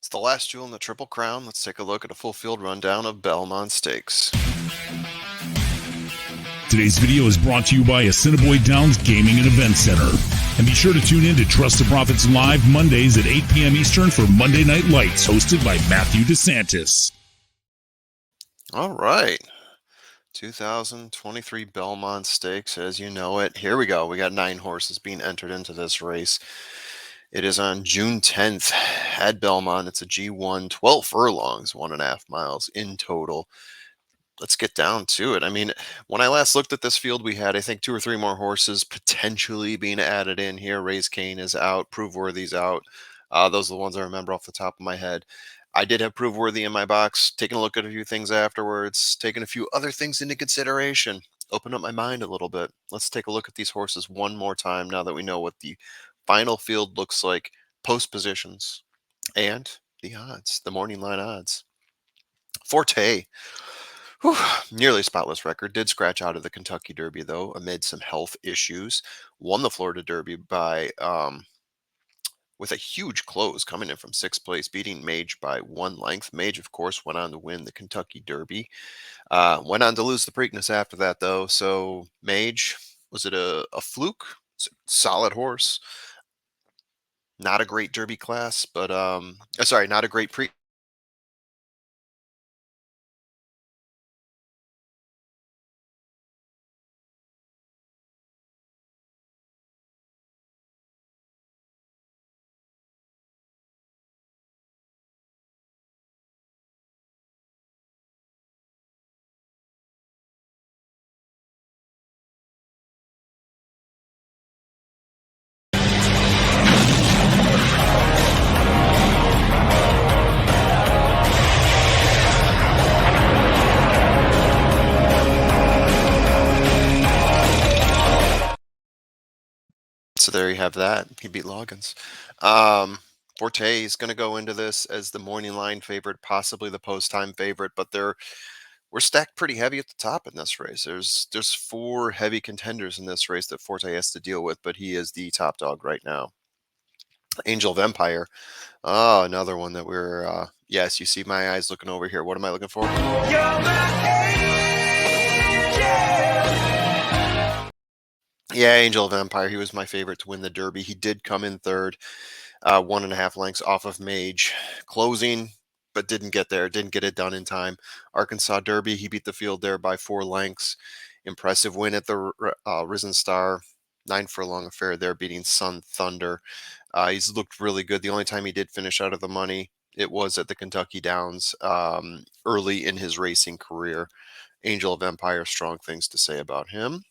It's the last jewel in the Triple Crown. Let's take a look at a full field rundown of Belmont Stakes. Today's video is brought to you by Assiniboia Downs Gaming and Event Center. And be sure to tune in to Trust the Profits Live Mondays at 8 p.m. Eastern for Monday Night Lights, hosted by Matthew DeSantis. All right. 2023 Belmont Stakes, as you know it. Here we go. We got 9 horses being entered into this race. It is on June 10th at Belmont. It's a G1, 12 furlongs, 1.5 miles in total. Let's get down to it. I mean, when I last looked at this field, we had, I think, 2 or 3 more horses potentially being added in here. Raise Cane is out. Prove Worthy's out. Those are the ones I remember off the top of my head. I did have Prove Worthy in my box, taking a look at a few things afterwards, taking a few other things into consideration, open up my mind a little bit. Let's take a look at these horses one more time now that we know what the final field looks like, post positions, and the odds, the morning line odds. Forte. Whew, nearly spotless record. Did scratch out of the Kentucky Derby, though, amid some health issues. Won the Florida Derby by with a huge close, coming in from 6th place, beating Mage by 1 length. Mage, of course, went on to win the Kentucky Derby. Went on to lose the Preakness after that, though. So Mage, was it a fluke? Solid horse. Not a great Derby class, but sorry, not a great pre. So there you have that. He beat Loggins. Forte is going to go into this as the morning line favorite, possibly the post time favorite, but we're stacked pretty heavy at the top in this race. There's 4 heavy contenders in this race that Forte has to deal with, but he is the top dog right now. Angel of Empire. Oh, another one that we're yes, you see my eyes looking over here. What am I looking for? Yeah, Angel of Empire. He was my favorite to win the Derby. He did come in third, 1.5 lengths off of Mage. Closing, but didn't get there. Didn't get it done in time. Arkansas Derby, he beat the field there by 4 lengths. Impressive win at the Risen Star. 9 furlong affair there, beating Sun Thunder. He's looked really good. The only time he did finish out of the money, it was at the Kentucky Downs early in his racing career. Angel of Empire, strong things to say about him.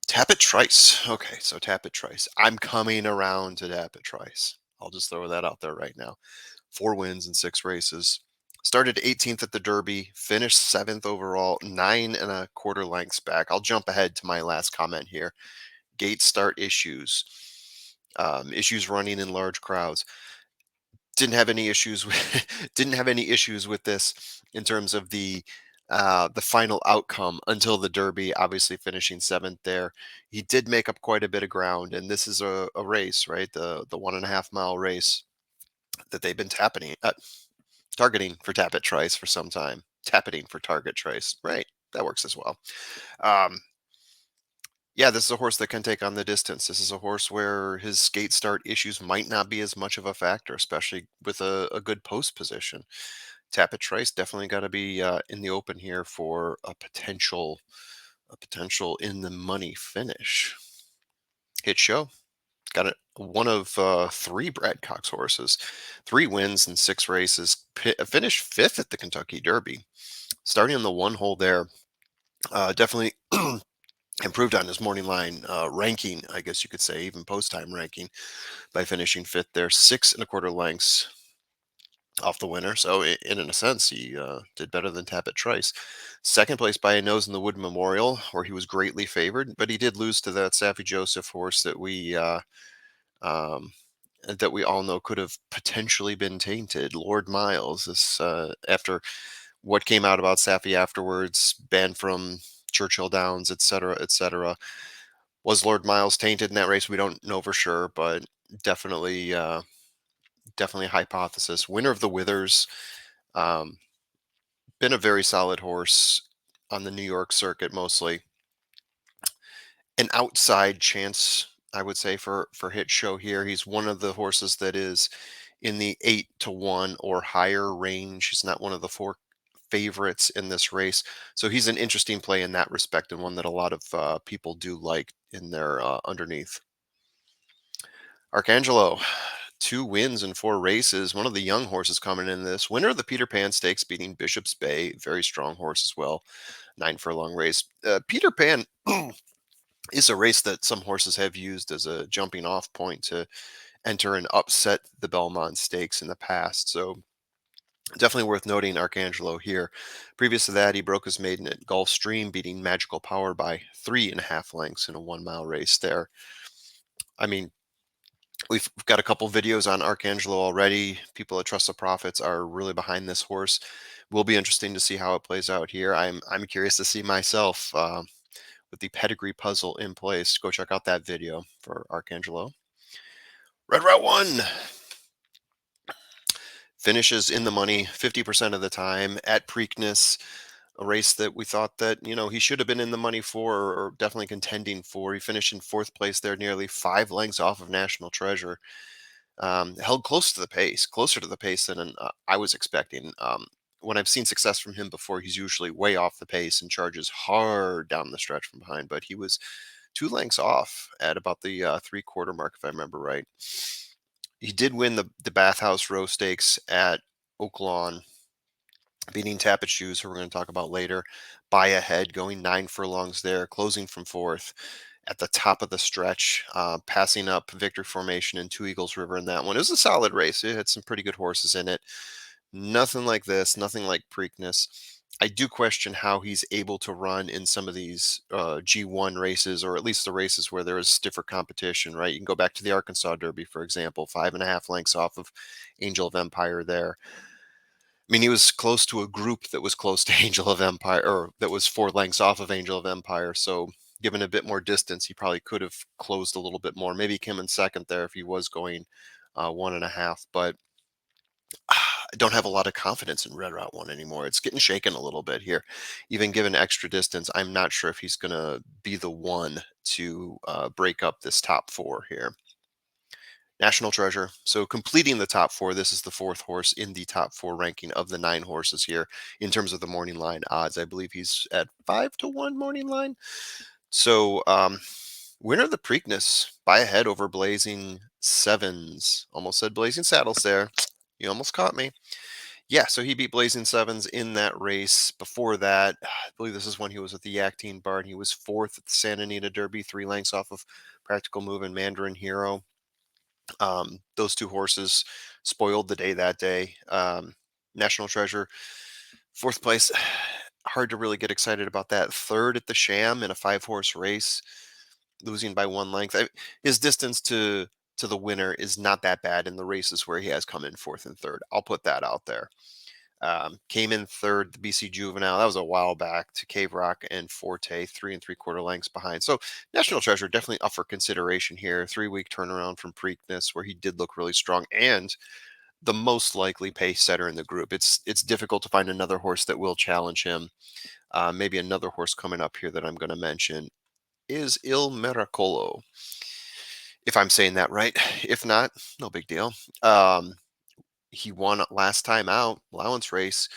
TAPIT TRICE. Okay, so TAPIT TRICE. I'm coming around to TAPIT TRICE. I'll just throw that out there right now. 4 wins in 6 races. Started 18th at the Derby, finished 7th overall, 9.25 lengths back. I'll jump ahead to my last comment here. Gate start issues. Issues running in large crowds. Didn't have any issues with didn't have any issues with this in terms of the final outcome until the Derby, obviously finishing 7th there. He did make up quite a bit of ground, and this is a race, right? The 1.5 mile race that they've been targeting for Tapit Trice for some time. Tapiting for Target Trice, right? That works as well. Um, yeah, this is a horse that can take on the distance. This is a horse where his skate start issues might not be as much of a factor, especially with a good post position. Tapit Trice definitely got to be in the open here for a potential in the money finish. Hit show. Got it. One of 3 Brad Cox horses, 3 wins in 6 races. Finished 5th at the Kentucky Derby. Starting on the 1 hole there, definitely improved on his morning line ranking, I guess you could say, even post time ranking, by finishing 5th there, 6.25 lengths off the winner. So in a sense, he did better than Tapit Trice. Second place by a nose in the Wood Memorial, where he was greatly favored, but he did lose to that Saffy Joseph horse um, that we all know could have potentially been tainted. Lord Miles. This after what came out about Saffy afterwards, banned from Churchill Downs, etc., etc. Was Lord Miles tainted in that race? We don't know for sure, but definitely definitely a hypothesis. Winner of the Withers, um, been a very solid horse on the New York circuit mostly. An outside chance, I would say, for hit show here. He's one of the horses that is in the 8 to 1 or higher range. He's not one of the four favorites in this race, so he's an interesting play in that respect, and one that a lot of people do like in their underneath. Arcangelo, 2 wins in 4 races. One of the young horses coming in this. Winner of the Peter Pan Stakes, beating Bishop's Bay. Very strong horse as well. 9 furlong race. Peter Pan is a race that some horses have used as a jumping off point to enter and upset the Belmont Stakes in the past. So definitely worth noting Arcangelo here. Previous to that, he broke his maiden at Gulfstream, beating Magical Power by 3.5 lengths in a 1 mile race there. I mean, we've got a couple videos on Arcangelo already. People at Trust the Profits are really behind this horse. Will be interesting to see how it plays out here. I'm curious to see myself with the pedigree puzzle in place. Go check out that video for Arcangelo. Red Route 1 finishes in the money 50% of the time at Preakness, a race that we thought that, he should have been in the money for, or definitely contending for. He finished in 4th place there, nearly 5 lengths off of National Treasure. Held close to the pace, closer to the pace than I was expecting. When I've seen success from him before, he's usually way off the pace and charges hard down the stretch from behind, but he was 2 lengths off at about the 3/4 mark, if I remember right. He did win the Bathhouse Row Stakes at Oaklawn, beating Tappet Shoes, who we're going to talk about later, by a head, going 9 furlongs there, closing from 4th at the top of the stretch, passing up Victory Formation and Two Eagles River in that one. It was a solid race. It had some pretty good horses in it. Nothing like this, nothing like Preakness. I do question how he's able to run in some of these G1 races, or at least the races where there is stiffer competition, right? You can go back to the Arkansas Derby, for example, 5.5 lengths off of Angel of Empire there. I mean, he was close to a group that was close to Angel of Empire, or that was 4 lengths off of Angel of Empire. So, given a bit more distance, he probably could have closed a little bit more. Maybe came in second there if he was going 1.5. But I don't have a lot of confidence in Red Route 1 anymore. It's getting shaken a little bit here. Even given extra distance, I'm not sure if he's going to be the one to break up this top 4 here. National Treasure. So completing the top 4, this is the 4th horse in the top 4 ranking of the 9 horses here in terms of the morning line odds. I believe he's at 5 to 1 morning line. So winner of the Preakness by a head over Blazing Sevens. Almost said Blazing Saddles there. You almost caught me. Yeah, so he beat Blazing Sevens in that race. Before that, I believe this is when he was with the Yak Bar, and he was 4th at the Santa Anita Derby, 3 lengths off of Practical Move and Mandarin Hero. Those 2 horses spoiled the day that day. National Treasure, 4th place. Hard to really get excited about that. 3rd at the Sham in a 5-horse race, losing by 1 length. His distance to the winner is not that bad in the races where he has come in 4th and 3rd. I'll put that out there. Came in 3rd, the BC Juvenile. That was a while back, to Cave Rock and Forte, 3 3/4 lengths behind. So National Treasure definitely up for consideration here. 3-week turnaround from Preakness, where he did look really strong, and the most likely pace setter in the group. It's difficult to find another horse that will challenge him. Maybe another horse coming up here that I'm going to mention is Il Miracolo, if I'm saying that right. If not, no big deal. He won last time out, allowance race,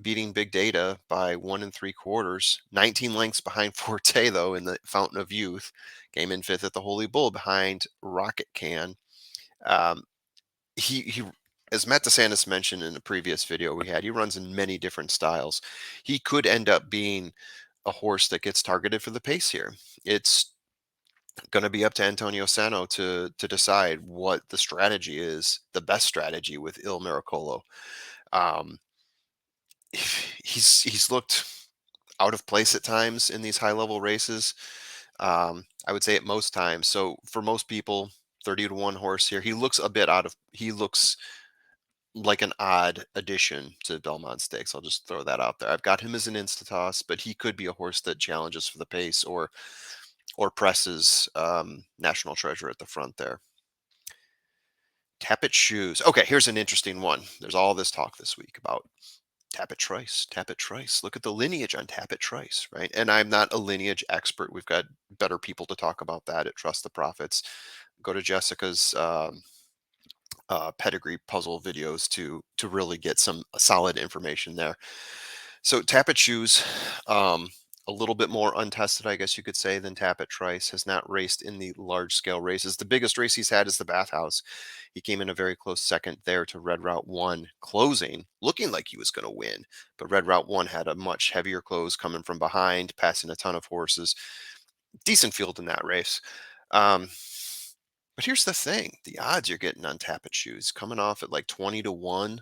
beating Big Data by 1 3/4. 19 lengths behind Forte, though, in the Fountain of Youth. Came in 5th at the Holy Bull behind Rocket Can. Um, he, as Matt DeSantis mentioned in a previous video we had, he runs in many different styles. He could end up being a horse that gets targeted for the pace here. It's going to be up to Antonio Sano to decide what the strategy is, the best strategy with Il Miracolo. Um, he's looked out of place at times in these high level races. I would say at most times. So for most people, 30 to 1 horse here. He looks a bit out of. He looks like an odd addition to Belmont Stakes. I'll just throw that out there. I've got him as an Instatoss, but he could be a horse that challenges for the pace, or presses National Treasure at the front there. TAPIT shoes. Okay, here's an interesting one. There's all this talk this week about TAPIT TRICE, TAPIT TRICE. Look at the lineage on TAPIT TRICE, right? And I'm not a lineage expert. We've got better people to talk about that at Trust the Profits. Go to Jessica's pedigree puzzle videos to really get some solid information there. So Tappet shoes, a little bit more untested, I guess you could say, than Tappet Trice. Has not raced in the large scale races. The biggest race he's had is the Bathhouse. He came in a very close second there to Red Route One closing, looking like he was going to win. But Red Route One had a much heavier close coming from behind, passing a ton of horses. Decent field in that race. Um, but here's the thing, the odds you're getting on Tappet shoes coming off at like 20 to 1.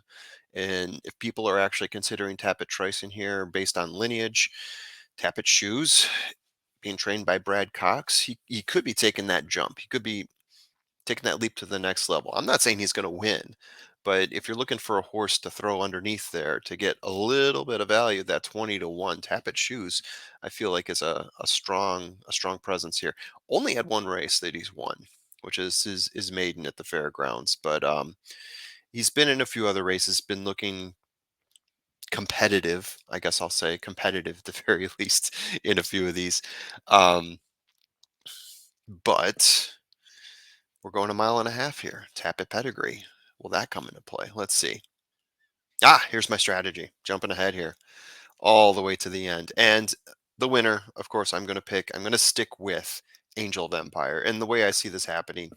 And if people are actually considering Tappet Trice in here based on lineage, Tappet shoes being trained by Brad Cox, he could be taking that jump. He could be taking that leap to the next level. I'm not saying he's going to win, but if you're looking for a horse to throw underneath there to get a little bit of value, that 20 to 1 Tappet shoes, I feel like is a strong presence here. Only had one race that he's won, which is his maiden at the fairgrounds, but he's been in a few other races, been looking competitive. I guess I'll say competitive at the very least in a few of these. Um, but we're going a mile and a half here. Tappet pedigree. Will that come into play? Let's see. Here's my strategy. Jumping ahead here all the way to the end. And the winner, of course, I'm going to stick with Angel of Empire. And the way I see this happening,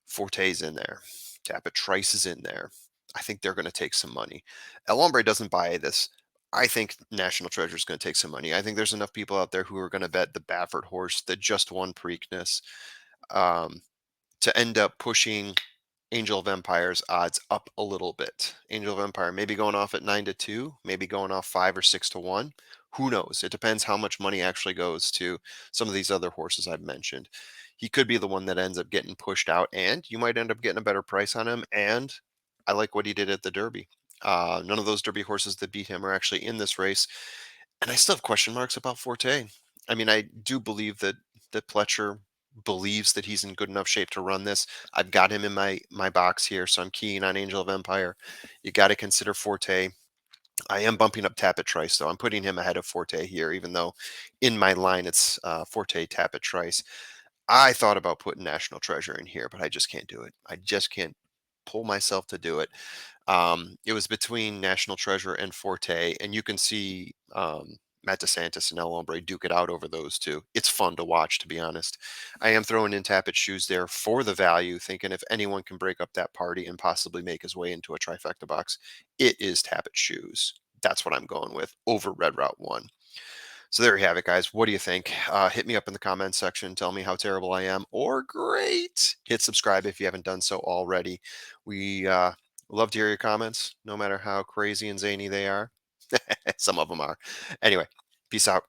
Forte's in there. Tappet Trice is in there. I think they're going to take some money. El Hombre doesn't buy this. I think National Treasure is going to take some money. I think there's enough people out there who are going to bet the Baffert horse that just won Preakness um, to end up pushing Angel of Empire's odds up a little bit. Angel of Empire maybe going off at 9 to 2, maybe going off 5 or 6 to 1. Who knows? It depends how much money actually goes to some of these other horses I've mentioned. He could be the one that ends up getting pushed out, and you might end up getting a better price on him. And I like what he did at the Derby. None of those Derby horses that beat him are actually in this race, and I still have question marks about Forte. I mean, I do believe that Pletcher believes that he's in good enough shape to run this. I've got him in my box here, so I'm keen on Angel of Empire. You got to consider Forte. I am bumping up Tappet Trice, though. I'm putting him ahead of Forte here, even though in my line it's Forte, Tappet Trice. I thought about putting National Treasure in here, but I just can't do it. I just can't pull myself to do it. It was between National Treasure and Forte, and you can see Matt DeSantis and El Hombre duke it out over those two. It's fun to watch, to be honest. I am throwing in Tappet shoes there for the value, thinking if anyone can break up that party and possibly make his way into a trifecta box, it is Tappet shoes. That's what I'm going with over Red Route 1. So there you have it, guys. What do you think? Hit me up in the comments section. Tell me how terrible I am or great. Hit subscribe if you haven't done so already. We love to hear your comments, no matter how crazy and zany they are. Some of them are. Anyway, peace out.